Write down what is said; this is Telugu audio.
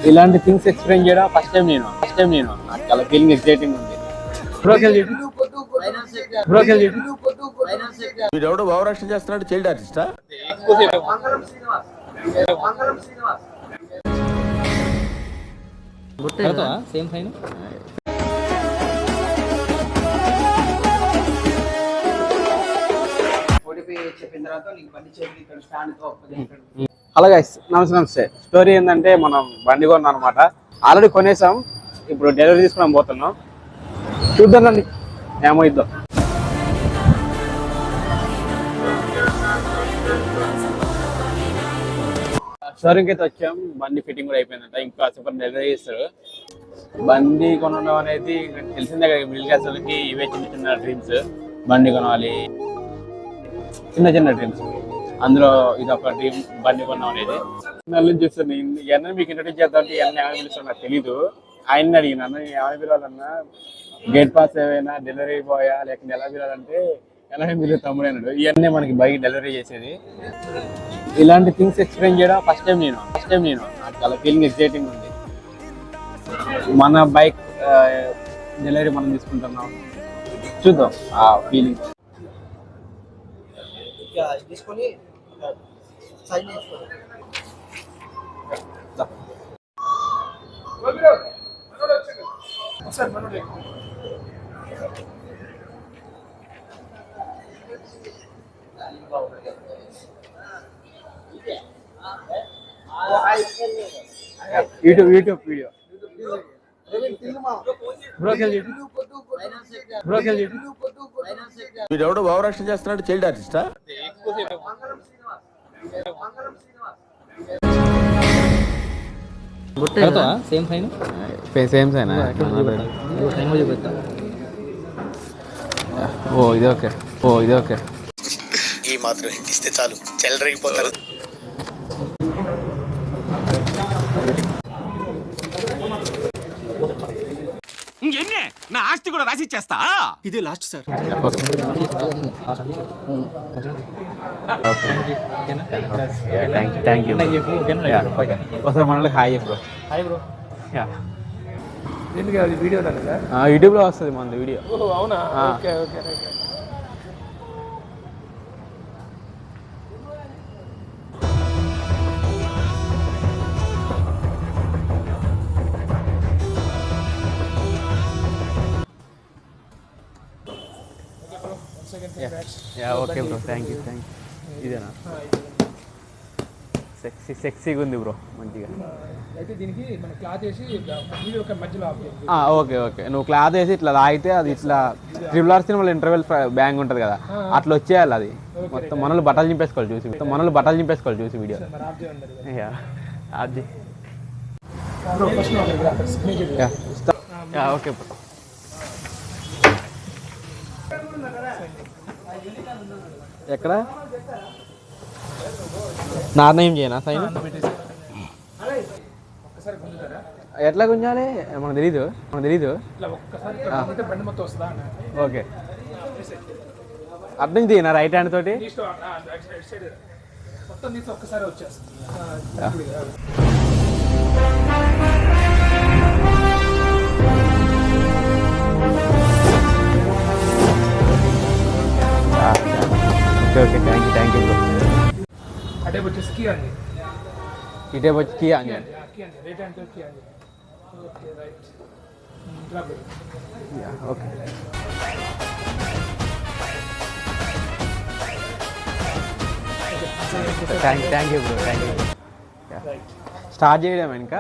ఇలాంటి థింగ్స్ ఎక్స్ప్లెయిన్ చేయడం ఫస్ట్ టైం నేను నాకు చాలా ఫీలింగ్ ఎక్సైటింగ్ ఉంది. వీడెవడో భావరక్షణ చేస్తున్నాడు, చైల్డ్ ఆర్టిస్టా? సేమ్ ఫైన్ హలో గైస్, నమస్తే. స్టోరీ ఏంటంటే మనం బండి కొన్నాం అనమాట. ఆల్రెడీ కొనేసాం, ఇప్పుడు డెలివరీ తీసుకున్నాం, పోతున్నాం. చూద్దాండి ఏమో ఇద్దాం. షోరూమ్కి అయితే వచ్చాం. బండి ఫిట్టింగ్ కూడా అయిపోయిందంట, ఇంకా సూపర్ డెలివరీ చేస్తారు. బండి కొనడం అనేది తెలిసిందే కదా, మిడిల్ క్లాస్ వాళ్ళకి ఇవే చిన్న చిన్న డ్రీమ్స్. బండి కొనాలి, చిన్న చిన్న డ్రీమ్స్. అందులో ఇది ఒక డ్రీమ్, బండి కొన్నాం అనేది. నెల నుంచి చూస్తాను ఇవన్నీ మీకు ఇంట్రడ్యూస్ చేద్దాం అంటే ఇవన్నీ ఏమైనా పిలుస్తాను నాకు తెలీదు. ఆయన్ని అడిగినాను ఏమైనా పిలవాలన్నా, గేట్ పాస్ ఏమైనా, డెలివరీ బాయా, లేకపోతే ఎలా పిలవాలంటే ఎలా పిలువు తమ్ముడు అన్నాడు. ఇవన్నీ మనకి బైక్ డెలివరీ చేసేది. ఇలాంటి థింగ్స్ ఎక్స్ప్లెయిన్ చేయడం ఫస్ట్ టైం నేను నాకు చాలా ఫీలింగ్ ఎక్సైటింగ్ ఉంది. మన బైక్ డెలివరీ మనం తీసుకుంటున్నాం, చూద్దాం ఆ ఫీలింగ్. తీసుకొని సైన్ చేసుకోండి. యూట్యూబ్ వీడియో వీడెవడో భావరక్షణ చేస్తున్నాడు, చైల్డ్ ఆర్టిస్టా? Same fine same sign. ఇది ఓకే. ఈ మాత్రం ఇస్తే చాలు, చెల్లరగిపోతారు. ఇంకెన్నే నా ఆస్తి కూడా రాసి ఇచ్చేస్తా. ఇదే లాస్ట్ సార్. Thank you. ఒకసారి మనకి హాయ్ బ్రో. యూట్యూబ్లో వస్తుంది మన వీడియో. అవునా? Okay bro, thank you. ఇదేనా సెక్సీగా ఉంది బ్రో, మంచిగా. అయితే దీనికి మన క్లాత్ వేసి వీడియో ఒక మధ్యలో ఓకే. నువ్వు క్లాత్ వేసి ఇట్లా లాగితే అది ఇట్లా RRR సినిమాలో ఇంటర్వెల్ బ్యాంగ్ ఉంటుంది కదా, అట్లా వచ్చేయాలి. అది మొత్తం మనల్ని బట్టలు చింపేసుకోవాలి చూసి వీడియో. Okay bro. ఎక్కడ నార్నయం చేయనా సైన్? ఎట్లా గుంజాలి మనకు తెలీదు. ఓకే, అర్థం చేయనా రైట్ హ్యాండ్ తోటి. Okay, thank you bro. అటే వచ్చేసి కీ అండి, ఇటే వచ్చి కీ అని రైట్ హ్యాండ్ కీ అండి. Okay, right. Okay. Thank you bro. Start చేయడం ఇంకా.